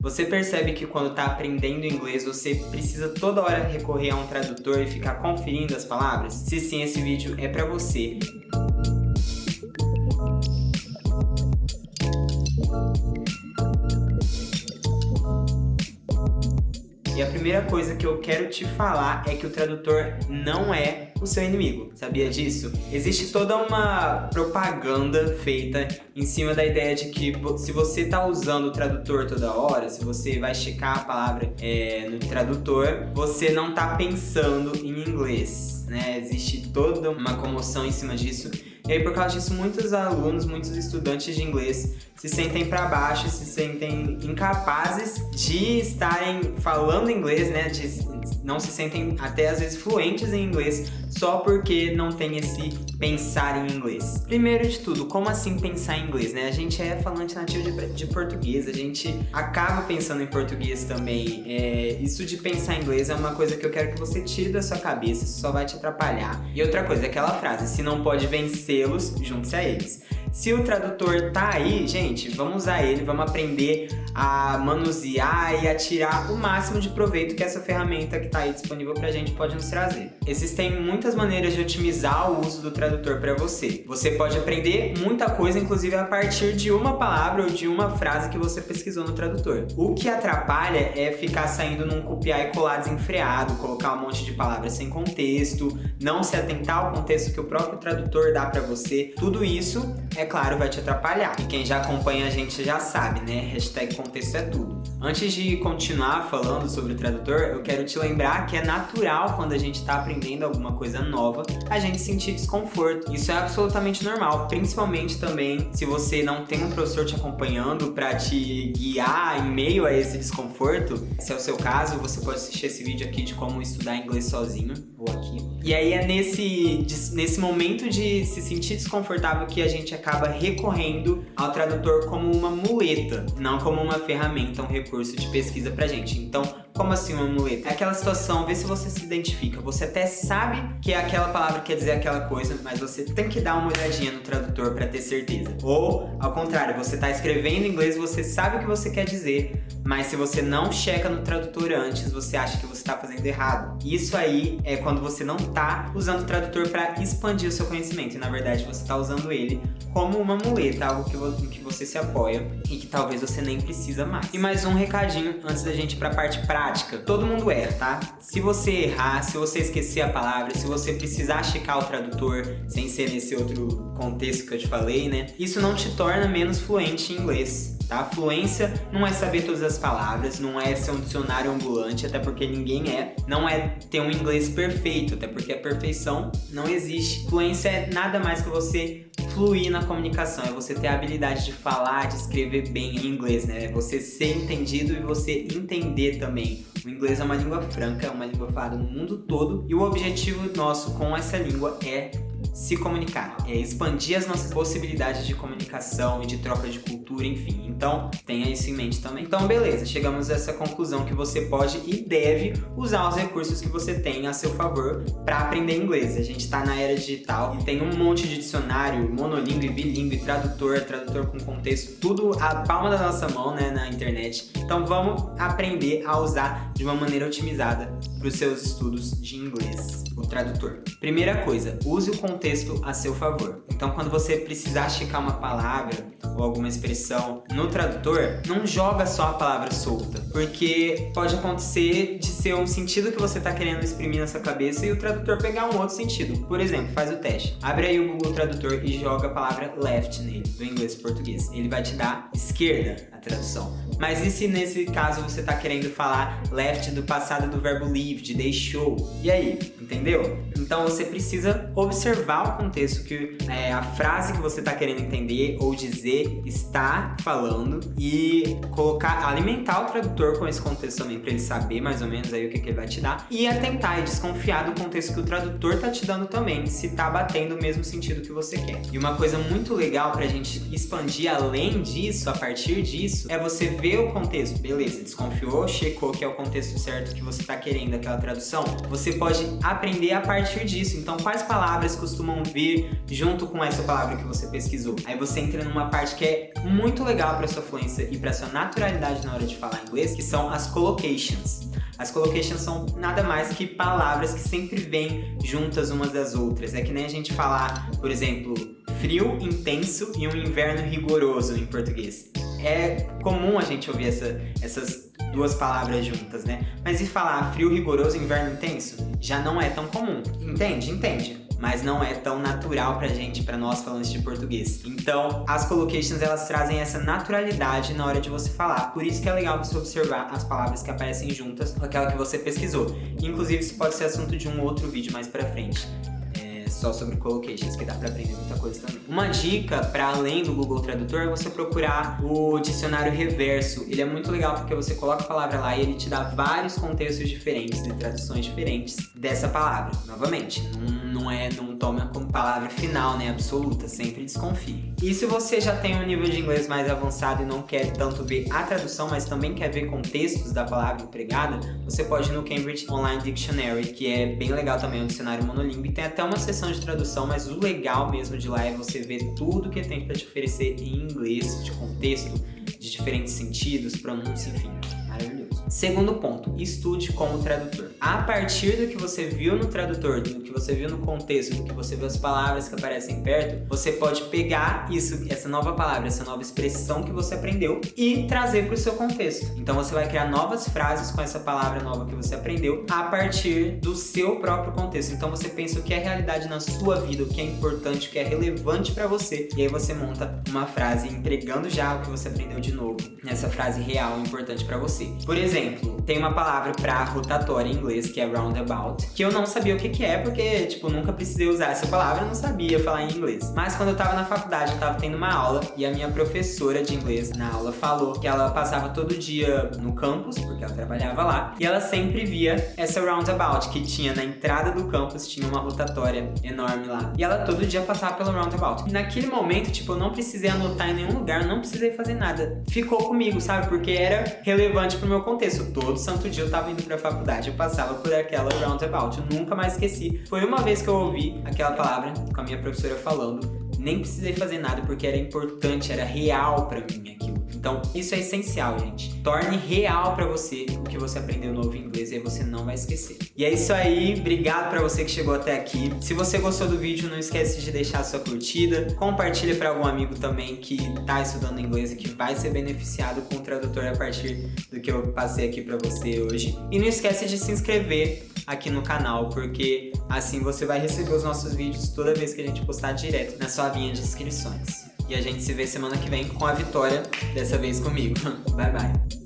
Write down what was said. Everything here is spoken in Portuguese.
Você percebe que quando está aprendendo inglês, você precisa toda hora recorrer a um tradutor e ficar conferindo as palavras? Se sim, esse vídeo é para você. E a primeira coisa que eu quero te falar é que o tradutor não é o seu inimigo. Sabia disso? Existe toda uma propaganda feita em cima da ideia de que se você está usando o tradutor toda hora, se você vai checar a palavra no tradutor, você não está pensando em inglês, né? Existe toda uma comoção em cima disso. E aí, por causa disso, muitos alunos, muitos estudantes de inglês se sentem para baixo, se sentem incapazes de estarem falando inglês, né? Não se sentem até às vezes fluentes em inglês só porque não tem esse pensar em inglês. Primeiro de tudo, como assim pensar em inglês, né? A gente é falante nativo de português, a gente acaba pensando em português também. Isso de pensar em inglês é uma coisa que eu quero que você tire da sua cabeça, isso só vai te atrapalhar. E outra coisa, aquela frase, se não pode vencê-los, junte-se a eles. Se o tradutor tá aí, gente, vamos usar ele, vamos aprender a manusear e a tirar o máximo de proveito que essa ferramenta que tá aí disponível pra gente pode nos trazer. Existem muitas maneiras de otimizar o uso do tradutor para você. Você pode aprender muita coisa, inclusive a partir de uma palavra ou de uma frase que você pesquisou no tradutor. O que atrapalha é ficar saindo num copiar e colar desenfreado, colocar um monte de palavras sem contexto, não se atentar ao contexto que o próprio tradutor dá para você. Tudo isso, é claro, vai te atrapalhar. E quem já acompanha a gente já sabe, né? Hashtag contexto é tudo. Antes de continuar falando sobre o tradutor, eu quero te lembrar que é natural quando a gente está aprendendo alguma coisa nova, a gente sentir desconforto. Isso é absolutamente normal, principalmente também se você não tem um professor te acompanhando para te guiar em meio a esse desconforto. Se é o seu caso, você pode assistir esse vídeo aqui de como estudar inglês sozinho, ou aqui. E aí é nesse momento de se sentir desconfortável que a gente acaba recorrendo ao tradutor como uma muleta, não como uma ferramenta, um recurso de pesquisa pra gente. Então, como assim uma muleta? É aquela situação, vê se você se identifica. Você até sabe que aquela palavra quer dizer aquela coisa, mas você tem que dar uma olhadinha no tradutor para ter certeza. Ou, ao contrário, você está escrevendo em inglês, você sabe o que você quer dizer, mas se você não checa no tradutor antes, você acha que você está fazendo errado. Isso aí é quando você não está usando o tradutor para expandir o seu conhecimento, e na verdade você está usando ele como uma muleta, algo em que você se apoia e que talvez você nem precisa mais. E mais um recadinho antes da gente ir para a parte prática. Todo mundo erra, tá? Se você errar, se você esquecer a palavra, se você precisar checar o tradutor sem ser nesse outro contexto que eu te falei, né? Isso não te torna menos fluente em inglês, tá? Fluência não é saber todas as palavras, não é ser um dicionário ambulante, até porque ninguém é. Não é ter um inglês perfeito, até porque a perfeição não existe. Fluência é nada mais que você fluir na comunicação, é você ter a habilidade de falar, de escrever bem em inglês, né? É você ser entendido e você entender também. O inglês é uma língua franca, é uma língua falada no mundo todo, e o objetivo nosso com essa língua é se comunicar, é expandir as nossas possibilidades de comunicação e de troca de cultura, enfim. Então, tenha isso em mente também. Então, beleza, chegamos a essa conclusão que você pode e deve usar os recursos que você tem a seu favor para aprender inglês. A gente está na era digital e tem um monte de dicionário monolíngue, bilíngue, tradutor com contexto, tudo à palma da nossa mão, né, na internet. Então, vamos aprender a usar de uma maneira otimizada para os seus estudos de inglês, o tradutor. Primeira coisa, use o contexto a seu favor. Então, quando você precisar checar uma palavra ou alguma expressão no tradutor, não joga só a palavra solta, porque pode acontecer de ser um sentido que você está querendo exprimir na sua cabeça e o tradutor pegar um outro sentido. Por exemplo, faz o teste. Abre aí o Google Tradutor e joga a palavra left nele, do inglês para português. Ele vai te dar esquerda, a tradução. Mas e se nesse caso você está querendo falar left do passado do verbo leave, de deixou? E aí, entendeu? Então você precisa observar o contexto que a frase que você está querendo entender ou dizer está falando e alimentar o tradutor com esse contexto também para ele saber mais ou menos aí o que ele vai te dar e atentar e desconfiar do contexto que o tradutor está te dando também, se está batendo o mesmo sentido que você quer. E uma coisa muito legal para a gente expandir além disso, a partir disso, é você ver o contexto. Beleza, desconfiou, checou que é o contexto certo que você está querendo aquela tradução, você pode aprender a partir disso. Então, quais palavras costumam vir junto com essa palavra que você pesquisou? Aí você entra numa parte que é muito legal para sua fluência e para sua naturalidade na hora de falar inglês, que são as collocations. As collocations são nada mais que palavras que sempre vêm juntas umas das outras. É que nem a gente falar, por exemplo, frio intenso e um inverno rigoroso em português. É comum a gente ouvir essas duas palavras juntas, né? Mas e falar frio rigoroso e inverno intenso? Já não é tão comum. Entende? Entende. Mas não é tão natural pra gente, pra nós falantes de português. Então, as collocations, elas trazem essa naturalidade na hora de você falar. Por isso que é legal você observar as palavras que aparecem juntas com aquela que você pesquisou. Inclusive, isso pode ser assunto de um outro vídeo mais pra frente. Só sobre collocations, que dá pra aprender muita coisa também. Uma dica para além do Google Tradutor é você procurar o dicionário reverso. Ele é muito legal porque você coloca a palavra lá e ele te dá vários contextos diferentes e traduções diferentes dessa palavra. Novamente, não toma como palavra final, né, absoluta, sempre desconfie. E se você já tem um nível de inglês mais avançado e não quer tanto ver a tradução, mas também quer ver contextos da palavra empregada, você pode ir no Cambridge Online Dictionary, que é bem legal também, é um dicionário monolíngue. Tem até uma seção de tradução, mas o legal mesmo de lá é você ver tudo que tem para te oferecer em inglês, de contexto, de diferentes sentidos, pronúncia, enfim, maravilhoso. Segundo ponto, estude como tradutor. A partir do que você viu no tradutor, do que você viu no contexto, do que você viu as palavras que aparecem perto, você pode pegar isso, essa nova palavra, essa nova expressão que você aprendeu e trazer para o seu contexto. Então você vai criar novas frases com essa palavra nova que você aprendeu a partir do seu próprio contexto. Então você pensa o que é realidade na sua vida, o que é importante, o que é relevante para você, e aí você monta uma frase empregando já o que você aprendeu de novo, nessa frase real importante para você. Por exemplo, tem uma palavra para rotatória em inglês que é roundabout, que eu não sabia o que é, porque, tipo, nunca precisei usar essa palavra, eu não sabia falar em inglês. Mas quando eu tava na faculdade, eu tava tendo uma aula e a minha professora de inglês na aula falou que ela passava todo dia no campus, porque ela trabalhava lá, e ela sempre via essa roundabout, que tinha na entrada do campus, tinha uma rotatória enorme lá. E ela todo dia passava pelo roundabout. E naquele momento, tipo, eu não precisei anotar em nenhum lugar, eu não precisei fazer nada. Ficou comigo, sabe? Porque era relevante pro meu contexto. Todo santo dia eu tava indo pra faculdade, eu passava por aquela roundabout, eu nunca mais esqueci. Foi uma vez que eu ouvi aquela palavra com a minha professora falando, nem precisei fazer nada porque era importante, era real pra mim aquilo. Então, isso é essencial, gente. Torne real pra você o que você aprendeu novo em inglês e aí você não vai esquecer. E é isso aí, obrigado pra você que chegou até aqui. Se você gostou do vídeo, não esquece de deixar a sua curtida, compartilha pra algum amigo também que tá estudando inglês e que vai ser beneficiado com o tradutor a partir do que eu passei aqui pra você hoje. E não esquece de se inscrever aqui no canal, porque assim você vai receber os nossos vídeos toda vez que a gente postar direto na sua linha de inscrições. E a gente se vê semana que vem com a Vitória, dessa vez comigo. Bye, bye!